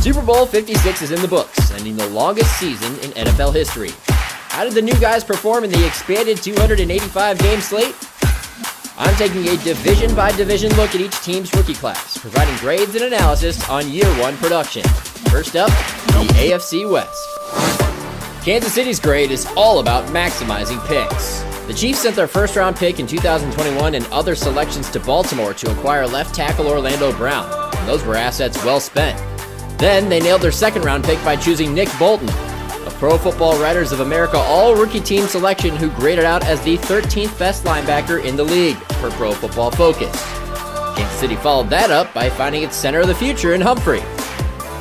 Super Bowl 56 is in the books, ending the longest season in NFL history. How did the new guys perform in the expanded 285-game slate? I'm taking a division-by-division look at each team's rookie class, providing grades and analysis on year one production. First up, the AFC West. Kansas City's grade is all about maximizing picks. The Chiefs sent their first-round pick in 2021 and other selections to Baltimore to acquire left tackle Orlando Brown, and those were assets well spent. Then they nailed their second-round pick by choosing Nick Bolton, a Pro Football Writers of America all-rookie team selection who graded out as the 13th best linebacker in the league per Pro Football Focus. Kansas City followed that up by finding its center of the future in Humphrey,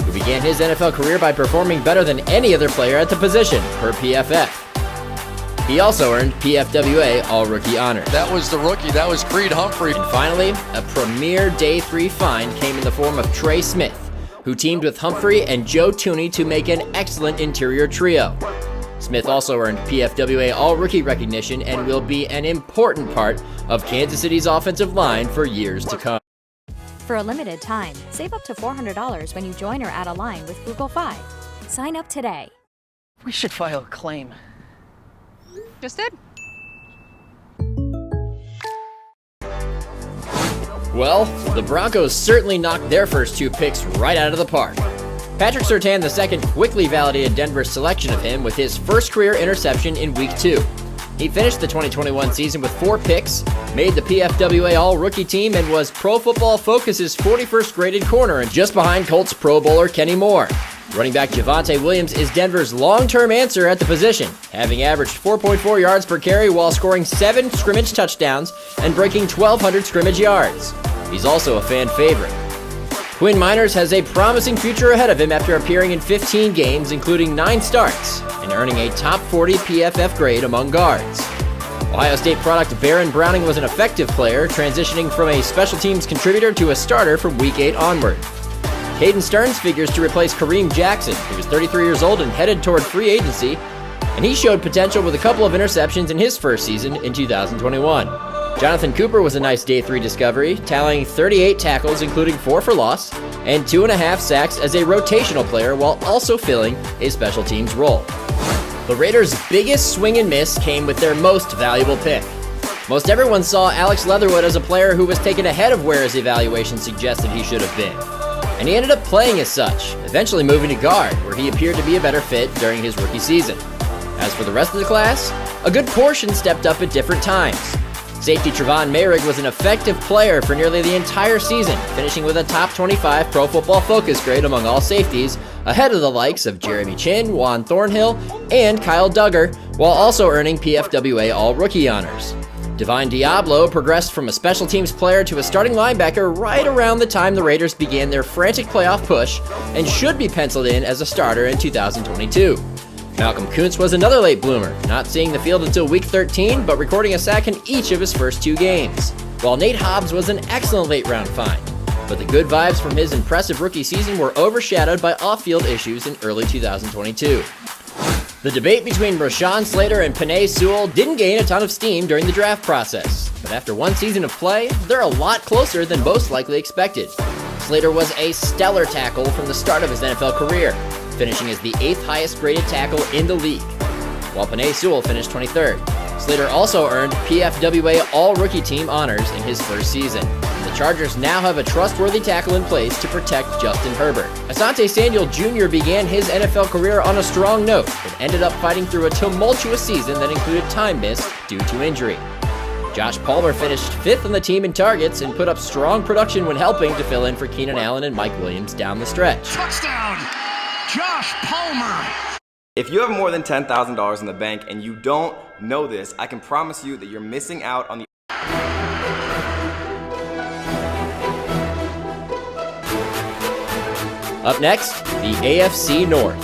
who began his NFL career by performing better than any other player at the position per PFF. He also earned PFWA All-Rookie honors. That was the rookie. That was Creed Humphrey. And finally, a premier Day 3 find came in the form of Trey Smith, who teamed with Humphrey and Joe Thuney to make an excellent interior trio. Smith also earned PFWA All-Rookie recognition and will be an important part of Kansas City's offensive line for years to come. For a limited time, save up to $400 when you join or add a line with Google Fi. Sign up today. We should file a claim. Just did. Well, the Broncos certainly knocked their first two picks right out of the park. Patrick Surtain II quickly validated Denver's selection of him with his first career interception in Week 2. He finished the 2021 season with 4 picks, made the PFWA All-Rookie team, and was Pro Football Focus's 41st graded corner, and just behind Colts Pro Bowler Kenny Moore. Running back Javonte Williams is Denver's long-term answer at the position, having averaged 4.4 yards per carry while scoring 7 scrimmage touchdowns and breaking 1,200 scrimmage yards. He's also a fan favorite. Quinn Miners has a promising future ahead of him after appearing in 15 games, including 9 starts, and earning a top 40 PFF grade among guards. Ohio State product Baron Browning was an effective player, transitioning from a special teams contributor to a starter from Week 8 onward. Caden Stearns figures to replace Kareem Jackson, who was 33 years old and headed toward free agency, and he showed potential with a couple of interceptions in his first season in 2021. Jonathan Cooper was a nice Day 3 discovery, tallying 38 tackles, including 4 for loss, and 2.5 sacks as a rotational player while also filling a special teams role. The Raiders' biggest swing and miss came with their most valuable pick. Most everyone saw Alex Leatherwood as a player who was taken ahead of where his evaluation suggested he should have been, and he ended up playing as such, eventually moving to guard, where he appeared to be a better fit during his rookie season. As for the rest of the class, a good portion stepped up at different times. Safety Trevon Mayrig was an effective player for nearly the entire season, finishing with a top 25 Pro Football Focus grade among all safeties, ahead of the likes of Jeremy Chinn, Juan Thornhill, and Kyle Duggar, while also earning PFWA All-Rookie honors. Divine Diablo progressed from a special teams player to a starting linebacker right around the time the Raiders began their frantic playoff push and should be penciled in as a starter in 2022. Malcolm Kuntz was another late bloomer, not seeing the field until Week 13, but recording a sack in each of his first 2 games. While Nate Hobbs was an excellent late-round find, but the good vibes from his impressive rookie season were overshadowed by off-field issues in early 2022. The debate between Rashawn Slater and Penei Sewell didn't gain a ton of steam during the draft process, but after one season of play, they're a lot closer than most likely expected. Slater was a stellar tackle from the start of his NFL career, finishing as the 8th highest graded tackle in the league, while Penei Sewell finished 23rd. Slater also earned PFWA All-Rookie Team honors in his first season. The Chargers now have a trustworthy tackle in place to protect Justin Herbert. Asante Samuel Jr. began his NFL career on a strong note, but ended up fighting through a tumultuous season that included time missed due to injury. Josh Palmer finished 5th on the team in targets and put up strong production when helping to fill in for Keenan Allen and Mike Williams down the stretch. Touchdown, Josh Palmer! If you have more than $10,000 in the bank and you don't know this, I can promise you that you're missing out on the Up next, the AFC North.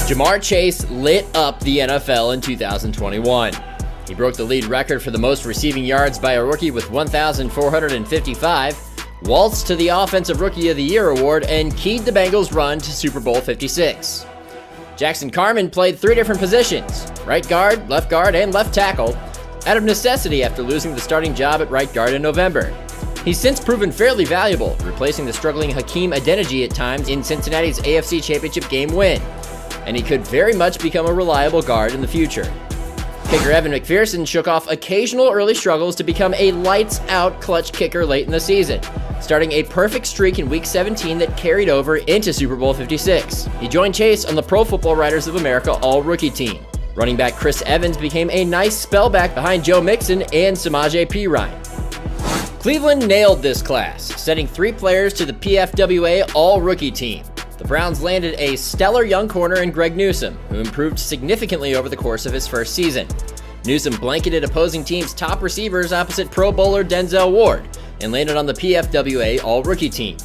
Ja'Marr Chase lit up the NFL in 2021. He broke the league record for the most receiving yards by a rookie with 1,455, waltzed to the Offensive Rookie of the Year award, and keyed the Bengals' run to Super Bowl 56. Jackson Carman played 3 different positions, right guard, left guard, and left tackle, out of necessity after losing the starting job at right guard in November. He's since proven fairly valuable, replacing the struggling Hakeem Adeniji at times in Cincinnati's AFC Championship game win, and he could very much become a reliable guard in the future. Kicker Evan McPherson shook off occasional early struggles to become a lights-out clutch kicker late in the season, starting a perfect streak in Week 17 that carried over into Super Bowl 56. He joined Chase on the Pro Football Writers of America All-Rookie team. Running back Chris Evans became a nice spell back behind Joe Mixon and Samaje Perine. Cleveland nailed this class, setting 3 players to the PFWA All-Rookie team. The Browns landed a stellar young corner in Greg Newsome, who improved significantly over the course of his first season. Newsome blanketed opposing teams' top receivers opposite Pro Bowler Denzel Ward and landed on the PFWA All-Rookie team.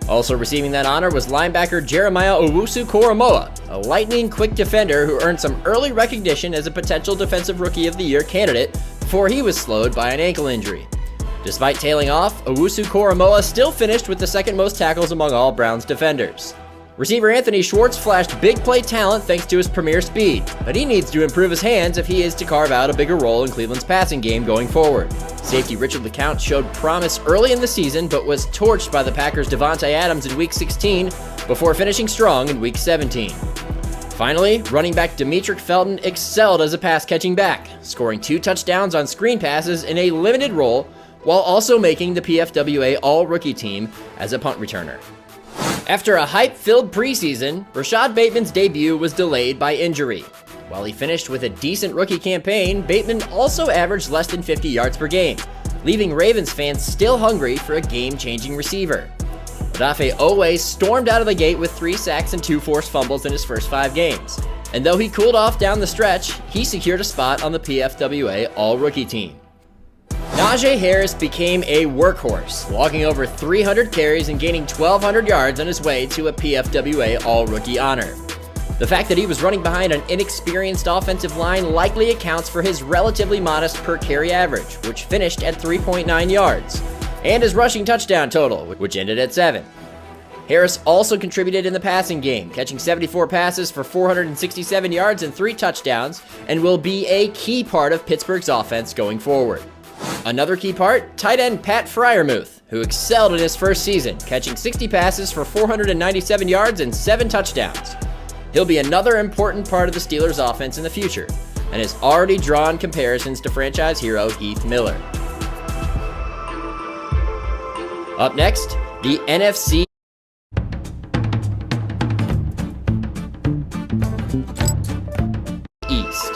Also receiving that honor was linebacker Jeremiah Owusu-Koramoah, a lightning-quick defender who earned some early recognition as a potential Defensive Rookie of the Year candidate before he was slowed by an ankle injury. Despite tailing off, Owusu-Koramoah still finished with the second most tackles among all Browns defenders. Receiver Anthony Schwartz flashed big play talent thanks to his premier speed, but he needs to improve his hands if he is to carve out a bigger role in Cleveland's passing game going forward. Safety Richard LeCounte showed promise early in the season, but was torched by the Packers' Davante Adams in Week 16 before finishing strong in Week 17. Finally, running back Demetric Felton excelled as a pass-catching back, scoring 2 touchdowns on screen passes in a limited role, while also making the PFWA All-Rookie team as a punt returner. After a hype-filled preseason, Rashad Bateman's debut was delayed by injury. While he finished with a decent rookie campaign, Bateman also averaged less than 50 yards per game, leaving Ravens fans still hungry for a game-changing receiver. Odafe Oweh stormed out of the gate with 3 sacks and 2 forced fumbles in his first 5 games. And though he cooled off down the stretch, he secured a spot on the PFWA All-Rookie team. Najee Harris became a workhorse, logging over 300 carries and gaining 1,200 yards on his way to a PFWA All-Rookie honor. The fact that he was running behind an inexperienced offensive line likely accounts for his relatively modest per-carry average, which finished at 3.9 yards, and his rushing touchdown total, which ended at 7. Harris also contributed in the passing game, catching 74 passes for 467 yards and 3 touchdowns, and will be a key part of Pittsburgh's offense going forward. Another key part, tight end Pat Freiermuth, who excelled in his first season, catching 60 passes for 497 yards and 7 touchdowns. He'll be another important part of the Steelers' offense in the future, and has already drawn comparisons to franchise hero Heath Miller. Up next, the NFC East.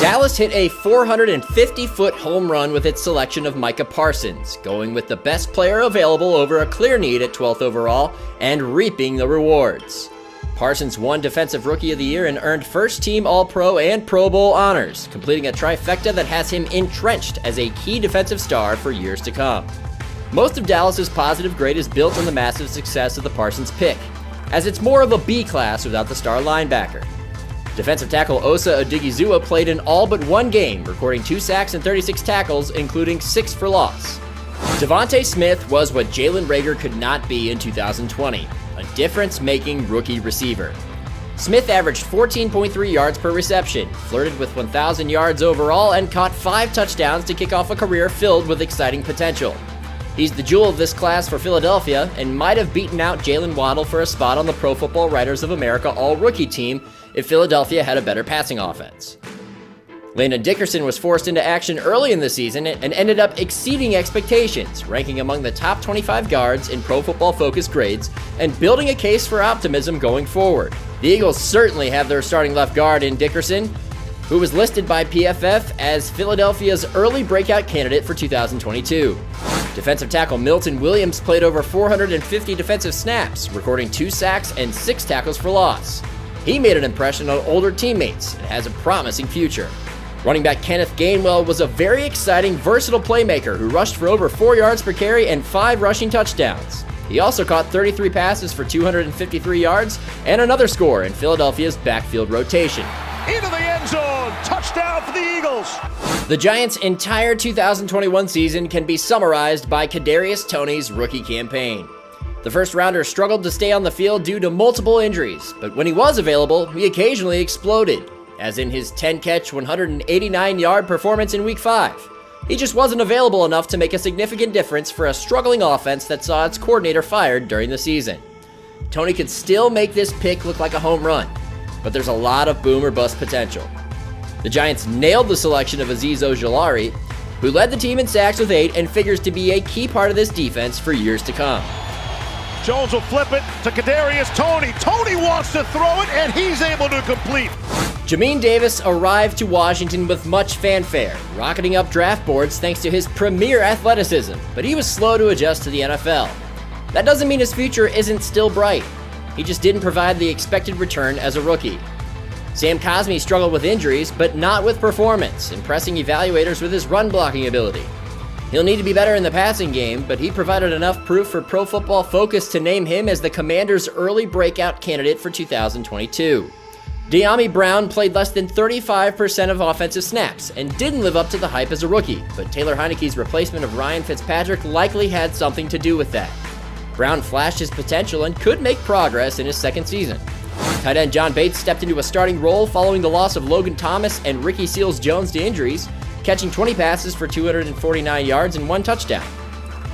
Dallas hit a 450-foot home run with its selection of Micah Parsons, going with the best player available over a clear need at 12th overall and reaping the rewards. Parsons won Defensive Rookie of the Year and earned first-team All-Pro and Pro Bowl honors, completing a trifecta that has him entrenched as a key defensive star for years to come. Most of Dallas's positive grade is built on the massive success of the Parsons pick, as it's more of a B class without the star linebacker. Defensive tackle Osa Odigizua played in all but 1 game, recording 2 sacks and 36 tackles, including 6 for loss. Devontae Smith was what Jalen Reagor could not be in 2020, a difference-making rookie receiver. Smith averaged 14.3 yards per reception, flirted with 1,000 yards overall, and caught 5 touchdowns to kick off a career filled with exciting potential. He's the jewel of this class for Philadelphia and might have beaten out Jalen Waddle for a spot on the Pro Football Writers of America All-Rookie team if Philadelphia had a better passing offense. Landon Dickerson was forced into action early in the season and ended up exceeding expectations, ranking among the top 25 guards in Pro Football Focus grades and building a case for optimism going forward. The Eagles certainly have their starting left guard in Dickerson, who was listed by PFF as Philadelphia's early breakout candidate for 2022. Defensive tackle Milton Williams played over 450 defensive snaps, recording 2 sacks and 6 tackles for loss. He made an impression on older teammates and has a promising future. Running back Kenneth Gainwell was a very exciting, versatile playmaker who rushed for over 4 yards per carry and 5 rushing touchdowns. He also caught 33 passes for 253 yards and another score in Philadelphia's backfield rotation. Into the end zone. Touchdown for the Eagles. The Giants' entire 2021 season can be summarized by Kadarius Toney's rookie campaign. The first-rounder struggled to stay on the field due to multiple injuries, but when he was available, he occasionally exploded. as in his 10-catch, 189-yard performance in Week 5. He just wasn't available enough to make a significant difference for a struggling offense that saw its coordinator fired during the season. Tony could still make this pick look like a home run, but there's a lot of boom or bust potential. The Giants nailed the selection of Azeez Ojulari, who led the team in sacks with 8 and figures to be a key part of this defense for years to come. Jones will flip it to Kadarius Toney. Toney wants to throw it, and he's able to complete. Jamin Davis arrived to Washington with much fanfare, rocketing up draft boards thanks to his premier athleticism, but he was slow to adjust to the NFL. That doesn't mean his future isn't still bright. He just didn't provide the expected return as a rookie. Sam Cosmi struggled with injuries, but not with performance, impressing evaluators with his run-blocking ability. He'll need to be better in the passing game, but he provided enough proof for Pro Football Focus to name him as the Commanders' early breakout candidate for 2022. De'Ami Brown played less than 35% of offensive snaps and didn't live up to the hype as a rookie, but Taylor Heineke's replacement of Ryan Fitzpatrick likely had something to do with that. Brown flashed his potential and could make progress in his second season. Tight end John Bates stepped into a starting role following the loss of Logan Thomas and Ricky Seals-Jones to injuries, catching 20 passes for 249 yards and 1 touchdown.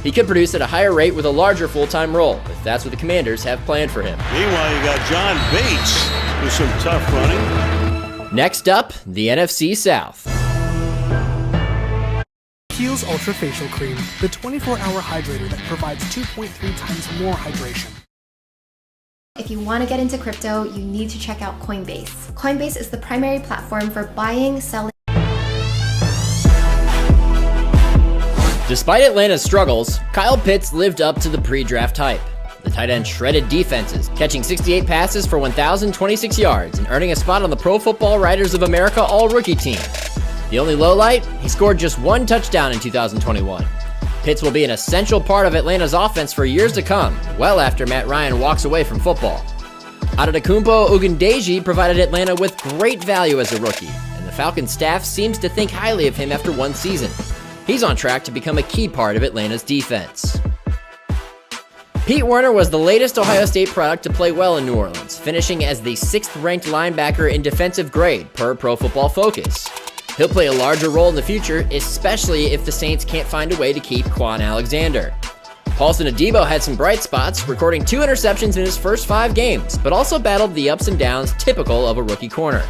He could produce at a higher rate with a larger full-time role, if that's what the Commanders have planned for him. Meanwhile, you got John Bates with some tough running. Next up, the NFC South. Kiehl's Ultra Facial Cream, the 24-hour hydrator that provides 2.3 times more hydration. If you want to get into crypto, you need to check out Coinbase. Coinbase is the primary platform for buying, selling. Despite Atlanta's struggles, Kyle Pitts lived up to the pre-draft hype. The tight end shredded defenses, catching 68 passes for 1,026 yards and earning a spot on the Pro Football Writers of America All-Rookie team. The only lowlight? He scored just 1 touchdown in 2021. Pitts will be an essential part of Atlanta's offense for years to come, well after Matt Ryan walks away from football. Adetokunbo Ogundeji provided Atlanta with great value as a rookie, and the Falcons staff seems to think highly of him after 1 season. He's on track to become a key part of Atlanta's defense. Pete Werner was the latest Ohio State product to play well in New Orleans, finishing as the 6th-ranked linebacker in defensive grade per Pro Football Focus. He'll play a larger role in the future, especially if the Saints can't find a way to keep Quan Alexander. Paulson Adebo had some bright spots, recording 2 interceptions in his first 5 games, but also battled the ups and downs typical of a rookie corner.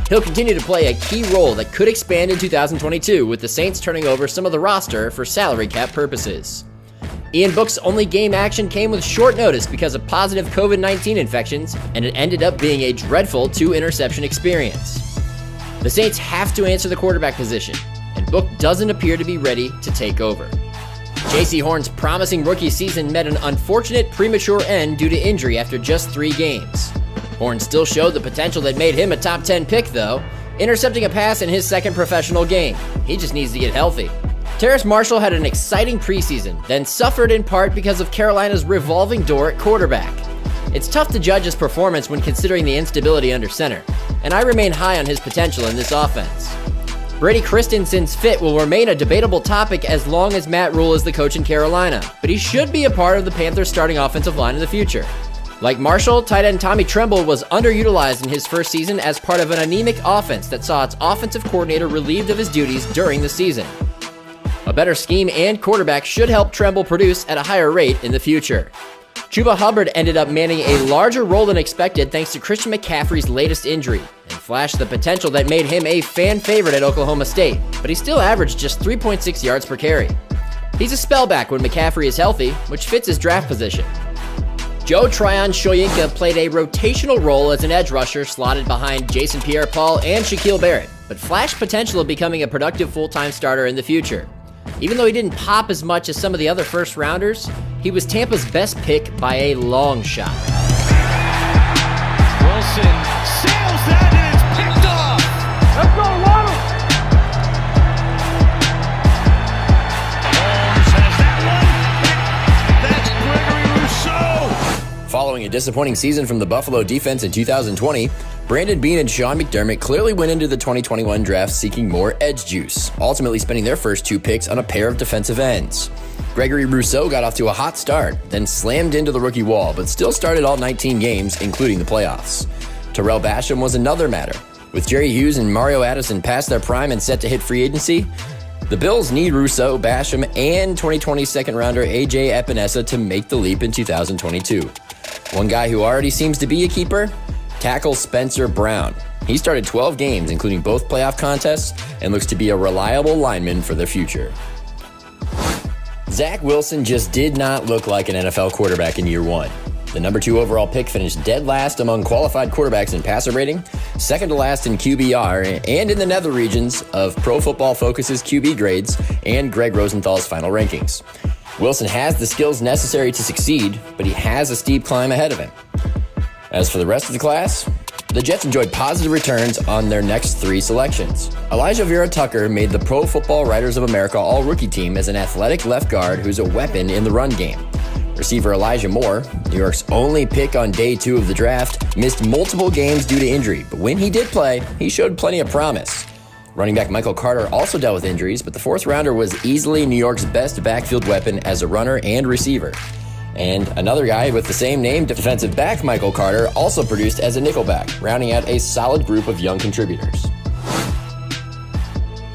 He'll continue to play a key role that could expand in 2022, with the Saints turning over some of the roster for salary cap purposes. Ian Book's only game action came with short notice because of positive COVID-19 infections, and it ended up being a dreadful 2-interception experience. The Saints have to answer the quarterback position, and Book doesn't appear to be ready to take over. J.C. Horn's promising rookie season met an unfortunate premature end due to injury after just 3 games. Horn still showed the potential that made him a top 10 pick though, intercepting a pass in his second professional game. He just needs to get healthy. Terrace Marshall had an exciting preseason, then suffered in part because of Carolina's revolving door at quarterback. It's tough to judge his performance when considering the instability under center, and I remain high on his potential in this offense. Brady Christensen's fit will remain a debatable topic as long as Matt Rule is the coach in Carolina, but he should be a part of the Panthers' starting offensive line in the future. Like Marshall, tight end Tommy Tremble was underutilized in his first season as part of an anemic offense that saw its offensive coordinator relieved of his duties during the season. A better scheme and quarterback should help Tremble produce at a higher rate in the future. Chuba Hubbard ended up manning a larger role than expected thanks to Christian McCaffrey's latest injury, and flashed the potential that made him a fan favorite at Oklahoma State, but he still averaged just 3.6 yards per carry. He's a spellback when McCaffrey is healthy, which fits his draft position. Joe Tryon-Shoyinka played a rotational role as an edge rusher slotted behind Jason Pierre-Paul and Shaquille Barrett, but flashed potential of becoming a productive full-time starter in the future. Even though he didn't pop as much as some of the other first-rounders, he was Tampa's best pick by a long shot. Wilson sails that and it's picked off. Let's go, Waddle. Holmes has that one. That's Gregory Rousseau. Following a disappointing season from the Buffalo defense in 2020, Brandon Beane and Sean McDermott clearly went into the 2021 draft seeking more edge juice, ultimately spending their first 2 picks on a pair of defensive ends. Gregory Rousseau got off to a hot start, then slammed into the rookie wall, but still started all 19 games, including the playoffs. Terrell Basham was another matter. With Jerry Hughes and Mario Addison past their prime and set to hit free agency, the Bills need Rousseau, Basham, and 2020 second-rounder A.J. Epinesa to make the leap in 2022. One guy who already seems to be a keeper? Tackle Spencer Brown. He started 12 games, including both playoff contests, and looks to be a reliable lineman for the future. Zach Wilson just did not look like an NFL quarterback in year one. The number 2 overall pick finished dead last among qualified quarterbacks in passer rating, second to last in QBR, and in the nether regions of Pro Football Focus's QB grades and Greg Rosenthal's final rankings. Wilson has the skills necessary to succeed, but he has a steep climb ahead of him. As for the rest of the class, the Jets enjoyed positive returns on their next 3 selections. Elijah Vera Tucker made the Pro Football Writers of America All-Rookie team as an athletic left guard who's a weapon in the run game. Receiver Elijah Moore, New York's only pick on day 2 of the draft, missed multiple games due to injury, but when he did play, he showed plenty of promise. Running back Michael Carter also dealt with injuries, but the 4th rounder was easily New York's best backfield weapon as a runner and receiver. And another guy with the same name, defensive back Michael Carter, also produced as a nickelback, rounding out a solid group of young contributors.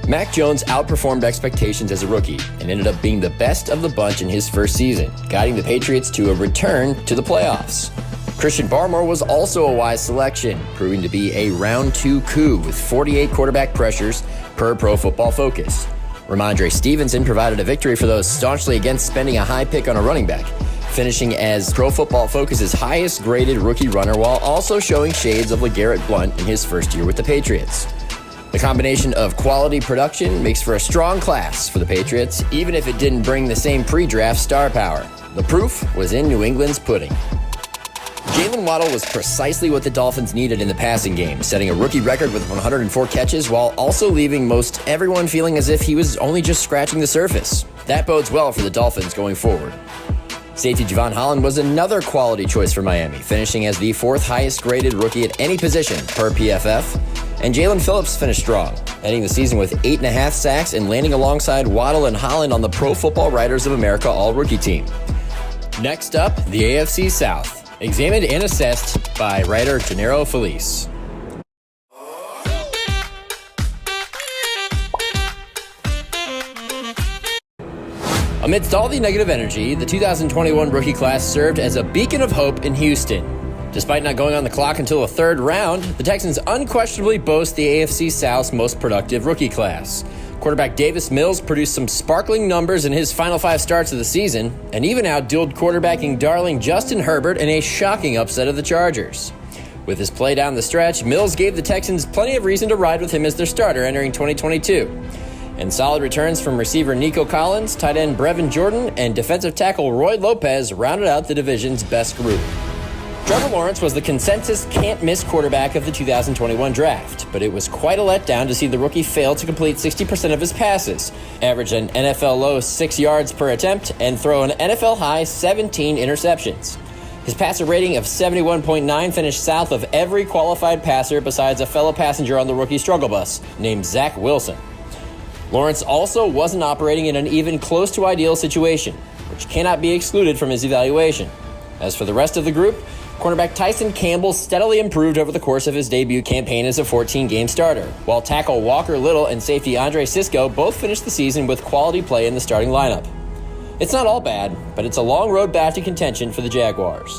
Mac Jones outperformed expectations as a rookie and ended up being the best of the bunch in his first season, guiding the Patriots to a return to the playoffs. Christian Barmore was also a wise selection, proving to be a round 2 coup with 48 quarterback pressures per Pro Football Focus. Ramondre Stevenson provided a victory for those staunchly against spending a high pick on a running back, finishing as Pro Football Focus's highest graded rookie runner while also showing shades of LeGarrette Blount in his first year with the Patriots. The combination of quality production makes for a strong class for the Patriots, even if it didn't bring the same pre-draft star power. The proof was in New England's pudding. Jalen Waddle was precisely what the Dolphins needed in the passing game, setting a rookie record with 104 catches while also leaving most everyone feeling as if he was only just scratching the surface. That bodes well for the Dolphins going forward. Safety Javon Holland was another quality choice for Miami, finishing as the 4th highest graded rookie at any position per PFF. And Jalen Phillips finished strong, ending the season with 8.5 sacks and landing alongside Waddle and Holland on the Pro Football Writers of America All-Rookie team. Next up, the AFC South, examined and assessed by writer Gennaro Felice. Amidst all the negative energy, the 2021 rookie class served as a beacon of hope in Houston. Despite not going on the clock until the 3rd round, the Texans unquestionably boast the AFC South's most productive rookie class. Quarterback Davis Mills produced some sparkling numbers in his final 5 starts of the season, and even outdueled quarterbacking darling Justin Herbert in a shocking upset of the Chargers. With his play down the stretch, Mills gave the Texans plenty of reason to ride with him as their starter entering 2022. And solid returns from receiver Nico Collins, tight end Brevin Jordan, and defensive tackle Roy Lopez rounded out the division's best group. Trevor Lawrence was the consensus can't-miss quarterback of the 2021 draft, but it was quite a letdown to see the rookie fail to complete 60% of his passes, average an NFL-low 6 yards per attempt, and throw an NFL-high 17 interceptions. His passer rating of 71.9 finished south of every qualified passer besides a fellow passenger on the rookie struggle bus, named Zach Wilson. Lawrence also wasn't operating in an even close to ideal situation, which cannot be excluded from his evaluation. As for the rest of the group, cornerback Tyson Campbell steadily improved over the course of his debut campaign as a 14-game starter, while tackle Walker Little and safety Andre Sisco both finished the season with quality play in the starting lineup. It's not all bad, but it's a long road back to contention for the Jaguars.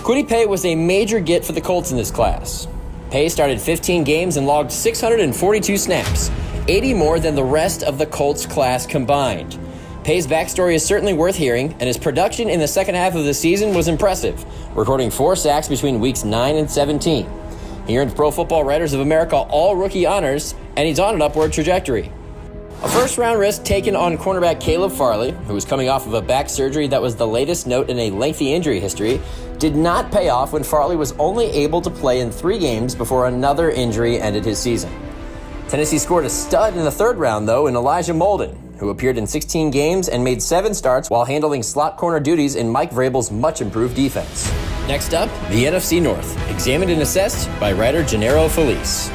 Kwity Paye was a major get for the Colts in this class. Paye started 15 games and logged 642 snaps, 80 more than the rest of the Colts class combined. Paye's backstory is certainly worth hearing, and his production in the second half of the season was impressive, recording 4 sacks between weeks 9 and 17. He earned Pro Football Writers of America All-Rookie honors, and he's on an upward trajectory. A first-round risk taken on cornerback Caleb Farley, who was coming off of a back surgery that was the latest note in a lengthy injury history, did not pay off when Farley was only able to play in 3 games before another injury ended his season. Tennessee scored a stud in the 3rd round, though, in Elijah Molden, who appeared in 16 games and made 7 starts while handling slot corner duties in Mike Vrabel's much-improved defense. Next up, the NFC North, examined and assessed by writer Gennaro Felice.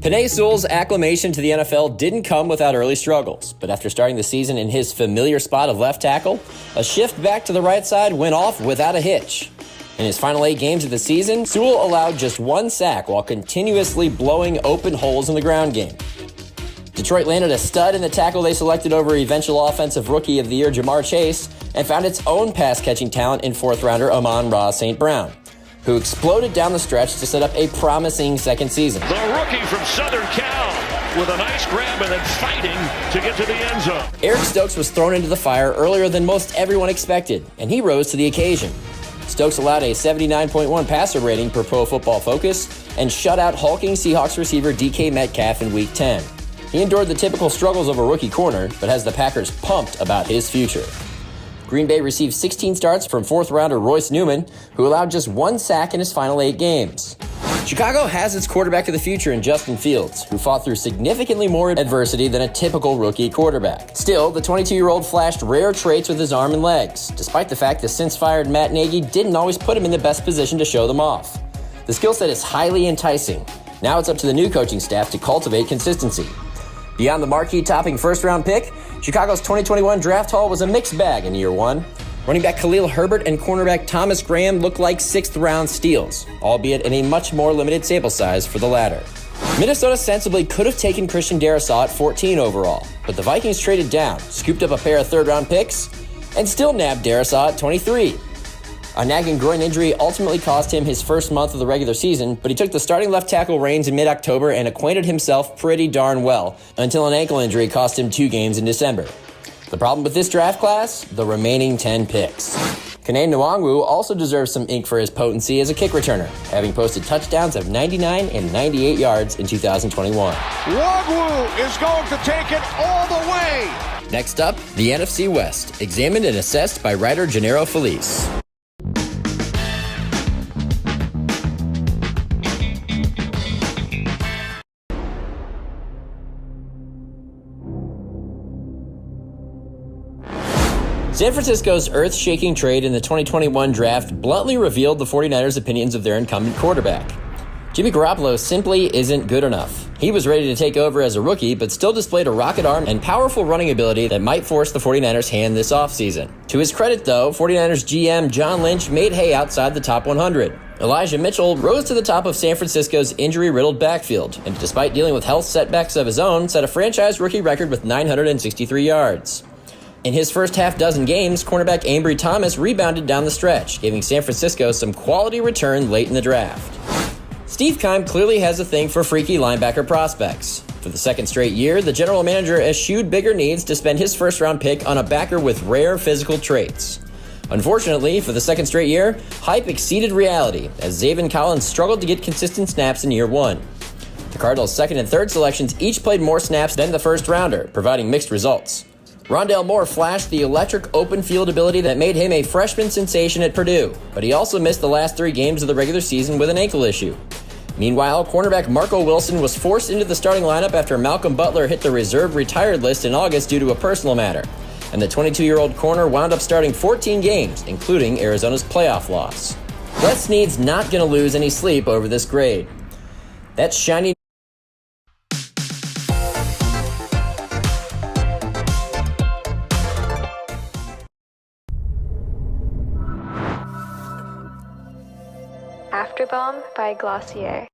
Penei Sewell's acclamation to the NFL didn't come without early struggles, but after starting the season in his familiar spot of left tackle, a shift back to the right side went off without a hitch. In his final 8 games of the season, Sewell allowed just 1 sack while continuously blowing open holes in the ground game. Detroit landed a stud in the tackle they selected over eventual Offensive Rookie of the Year Jamar Chase and found its own pass-catching talent in 4th-rounder Amon-Ra St. Brown, who exploded down the stretch to set up a promising second season. The rookie from Southern Cal with a nice grab and then fighting to get to the end zone. Eric Stokes was thrown into the fire earlier than most everyone expected, and he rose to the occasion. Stokes allowed a 79.1 passer rating per Pro Football Focus and shut out hulking Seahawks receiver DK Metcalf in Week 10. He endured the typical struggles of a rookie corner, but has the Packers pumped about his future. Green Bay received 16 starts from 4th-rounder Royce Newman, who allowed just 1 sack in his final 8 games. Chicago has its quarterback of the future in Justin Fields, who fought through significantly more adversity than a typical rookie quarterback. Still, the 22-year-old flashed rare traits with his arm and legs, despite the fact the since-fired Matt Nagy didn't always put him in the best position to show them off. The skill set is highly enticing. Now it's up to the new coaching staff to cultivate consistency. Beyond the marquee-topping first-round pick, Chicago's 2021 draft haul was a mixed bag in year 1. Running back Khalil Herbert and cornerback Thomas Graham looked like 6th-round steals, albeit in a much more limited sample size for the latter. Minnesota sensibly could have taken Christian Darrisaw at 14 overall, but the Vikings traded down, scooped up a pair of 3rd-round picks, and still nabbed Darrisaw at 23. A nagging groin injury ultimately cost him his first month of the regular season, but he took the starting left tackle reins in mid-October and acquainted himself pretty darn well, until an ankle injury cost him 2 games in December. The problem with this draft class? The remaining 10 picks. Kene Nwangwu also deserves some ink for his potency as a kick returner, having posted touchdowns of 99 and 98 yards in 2021. Nwangwu is going to take it all the way. Next up, the NFC West, examined and assessed by writer Gennaro Felice. San Francisco's earth-shaking trade in the 2021 draft bluntly revealed the 49ers' opinions of their incumbent quarterback. Jimmy Garoppolo simply isn't good enough. He was ready to take over as a rookie, but still displayed a rocket arm and powerful running ability that might force the 49ers' hand this offseason. To his credit, though, 49ers GM John Lynch made hay outside the top 100. Elijah Mitchell rose to the top of San Francisco's injury-riddled backfield, and despite dealing with health setbacks of his own, set a franchise rookie record with 963 yards. In his first half-dozen games, cornerback Ambry Thomas rebounded down the stretch, giving San Francisco some quality return late in the draft. Steve Keim clearly has a thing for freaky linebacker prospects. For the second straight year, the general manager eschewed bigger needs to spend his first-round pick on a backer with rare physical traits. Unfortunately, for the second straight year, hype exceeded reality, as Zaven Collins struggled to get consistent snaps in year 1. The Cardinals' second and third selections each played more snaps than the first-rounder, providing mixed results. Rondale Moore flashed the electric open field ability that made him a freshman sensation at Purdue, but he also missed the last 3 games of the regular season with an ankle issue. Meanwhile, cornerback Marco Wilson was forced into the starting lineup after Malcolm Butler hit the reserve retired list in August due to a personal matter, and the 22-year-old corner wound up starting 14 games, including Arizona's playoff loss. Les Snead's not going to lose any sleep over this grade. That shiny Afterbomb by Glossier.